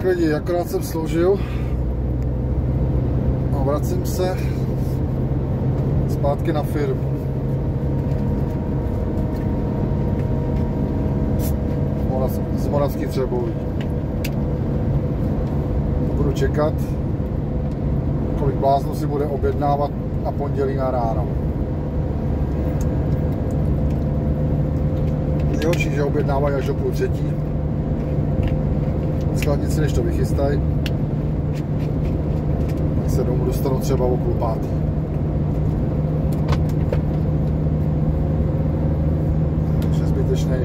lidi, akorát jsem sloužil a vracím se zpátky na firmu. Z Moravských Třeboví. Budu čekat, kolik bláznů si bude objednávat na pondělí na ráno. Nejhorší, že objednávají až do 2:30. Skladnici, než to vychystají, tak se domů dostanou třeba o 4:30. Takže zbytečný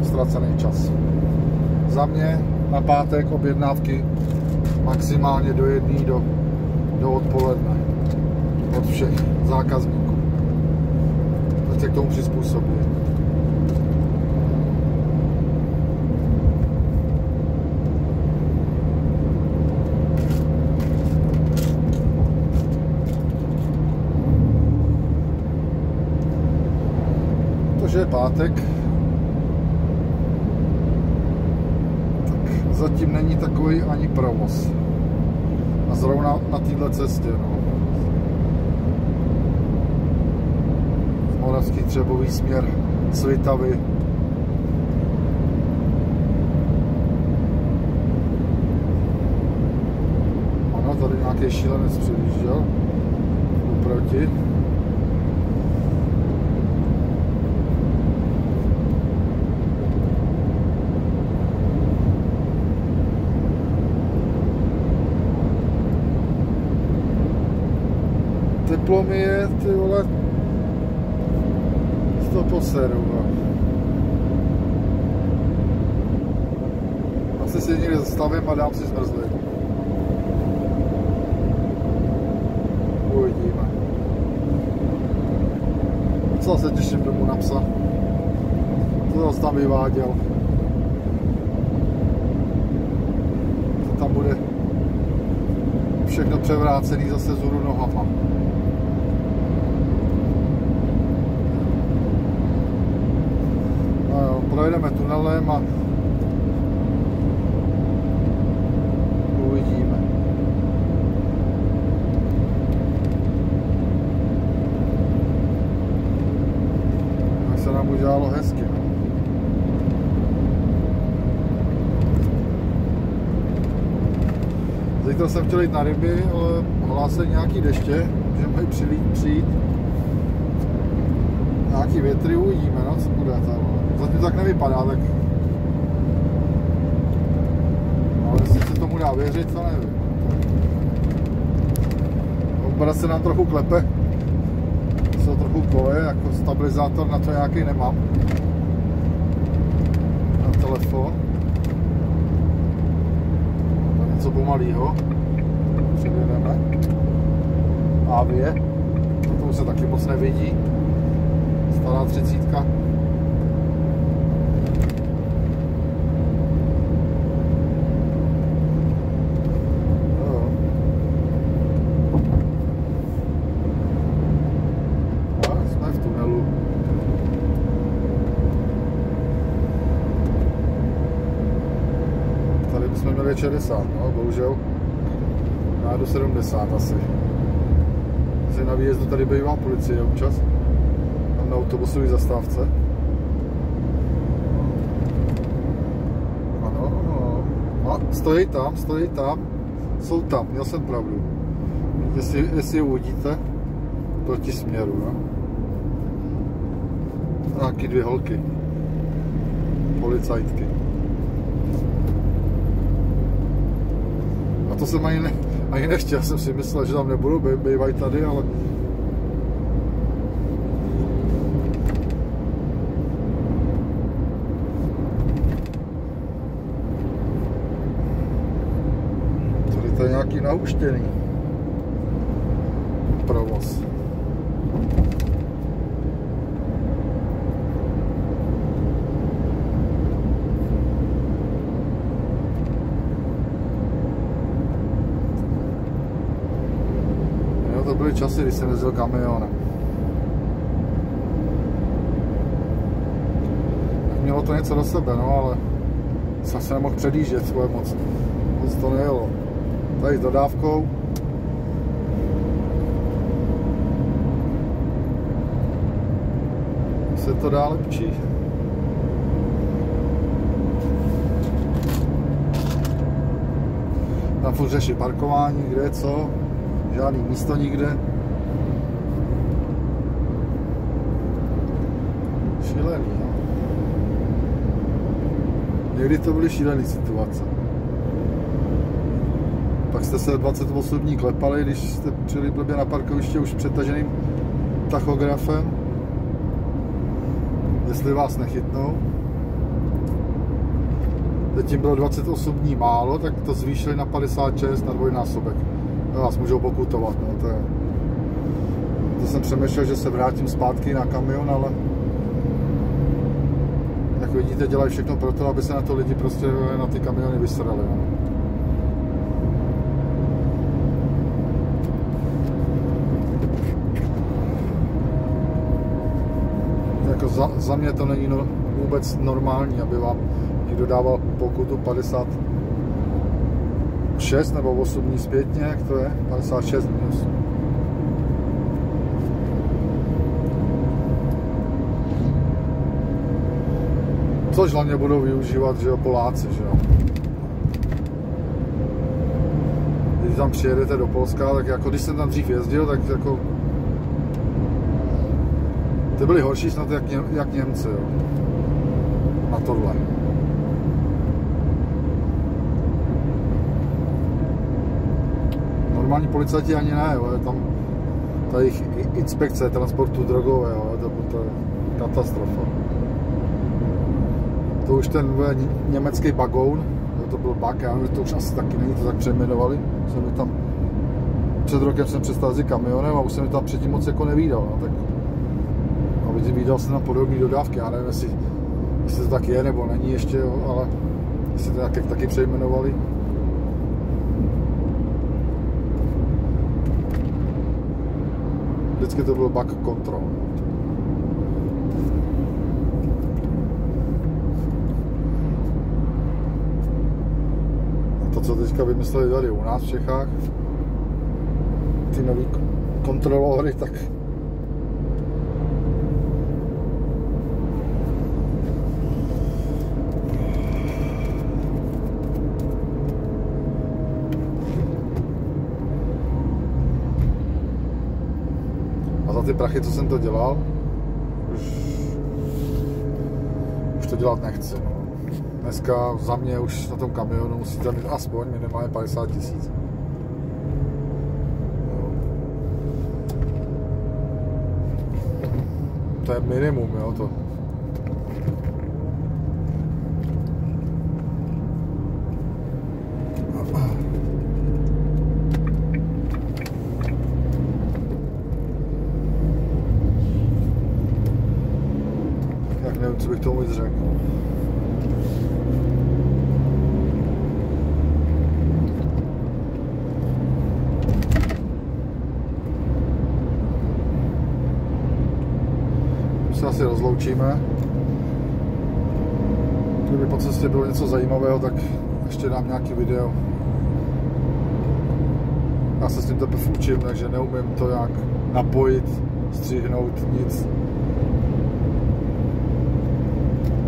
ztracený čas. Za mě na pátek objednávky maximálně do 1 do odpoledne od všech zákazníků. Tak se k tomu přizpůsobí. Protože je pátek, tak zatím není takový ani provoz. A zrovna na této cestě, no. Z Moravských Třeboví směr Svitavy. Ano, tady nějaký šílenec přijížděl oproti. Teplo mi je, ty vole, to poseru. Asi si někde zastavím a dám si zmrzlinu. Uvidíme. Co se těším domů na psa. To zase tam vyváděl. To tam bude všechno převrácený zase vzhůru nohama. Projedeme tunelem a uvidíme. Tak se nám udělalo hezky. No. Zítra jsem chtěl jít na ryby, ale hlásili nějaký deště, že mají přijít nějaký větry, uvidíme, no, co bude tam. Zatím tak nevypadá, tak... Ale jestli se tomu dá věřit, to nevím. Obraz se nám trochu klepe. Se trochu koje, jako stabilizátor na to nějaký nemám. Na telefon. To něco pomalýho. Předjedeme. Avie. To už se taky moc nevidí. Stará 30. Jsme měli 60, no, bohužel. Já jdu 70 asi. Asi na výjezdu tady bývá policie občas. Tam na autobusové zastávce. Ano, no. A stojí tam. Jsou tam, měl jsem pravdu. Jestli je uvidíte, proti směru, no. Nějaký 2 holky. Policajtky. To jsem ani nechtěl, jsem si myslel, že tam nebudu, bývají tady, ale... Tady to je nějaký nahuštěný provoz. To byly časy, když jsem jezdil kamionem. Mělo to něco do sebe, no, ale jsem se nemohl předjíždět svoje moc. vůbec to nejelo. Tady s dodávkou. Se to dá lepší. Tam furt řeší parkování, kde je co. Žádný místo nikde. Šílený, no. Někdy to byly šílený situace. Pak jste se 28 dní klepali, když jste přijeli blbě na parkoviště už přetaženým tachografem. Jestli vás nechytnou. Teď tím bylo 28 dní málo, tak to zvýšili na 56 na dvojnásobek. To vás můžou pokutovat, no, to jsem přemýšlel, že se vrátím zpátky na kamion, ale jak vidíte, dělají všechno pro to, aby se na to lidi prostě na ty kamiony vysrali. No. Jako za mě to není vůbec normální, aby vám někdo dával pokutu 56 nebo 8 dní zpětně, jak to je? 56 dní. Což hlavně budou využívat, že jo, Poláci, že jo. Když tam přijedete do Polska, tak jako když jsem tam dřív jezdil, tak jako ty byli horší snad jak Němci, jo. Na tohle. Normální policajti ani ne, jo. Je tam ta jejich inspekce transportu drogového, to je katastrofa. To už ten německý bagoun, to byl bag, já nevím, to už asi taky není, to tak přejmenovali. Před rokem jsem přestal jezdit kamionem a už jsem mi tam předtím moc jako nevídal, no, tak a vídal jsem na podobné dodávky, já nevím, jestli to tak je nebo není ještě, jo, ale jestli to taky přejmenovali. Vždycky to byl bug control. To, co teďka vymysleli tady u nás v Čechách, ty nový kontrolory, tak a za ty prachy, co jsem to dělal, už to dělat nechci. No. Dneska za mě už na tom kamionu musíte mít aspoň minimálně 50 000. To je minimum, jo, to. Jak nevím, co bych tomu víc řekl. Se asi rozloučíme. Kdyby po cestě bylo něco zajímavého, tak ještě dám nějaký video. Já se s tím teprve učím, takže neumím to jak napojit, stříhnout, nic.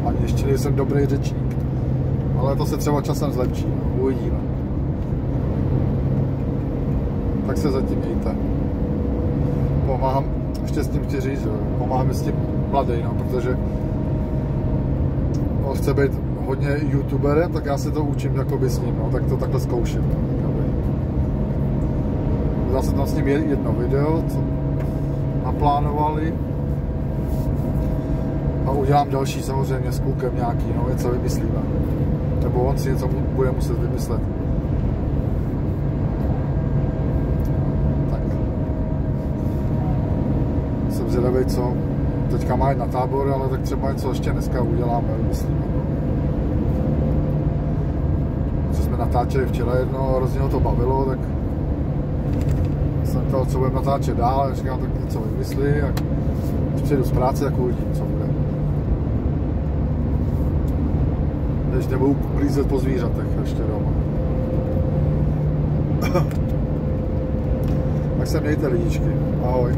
Ani ještě nejsem dobrý řečník. Ale to se třeba časem zlepší, uvidíme. Tak se zatím mějte. Pomáhám, ještě s tím chci říct, že pomáháme s tím mladý, no, protože on chce být hodně youtuberem, tak já se to učím jakoby s ním, no, tak to takhle zkouším. Dal jsem tam s ním jedno video, co naplánovali a udělám další samozřejmě s klukem nějaký, no, něco vymyslíme. Nebo on si něco bude muset vymyslet. Tak. Jsem zvědavý, co teďka má jít na tábor, ale tak třeba něco ještě dneska uděláme, myslím. Co jsme natáčeli včera jedno, hrozně ho to bavilo, tak jsem to, co budeme natáčet dál, a říkám, tak něco vymyslí, a když přijdu z práce, tak uvidím, co bude. Když nebudu uklízet po zvířatech ještě doma. Tak se mějte, lidičky. Ahoj.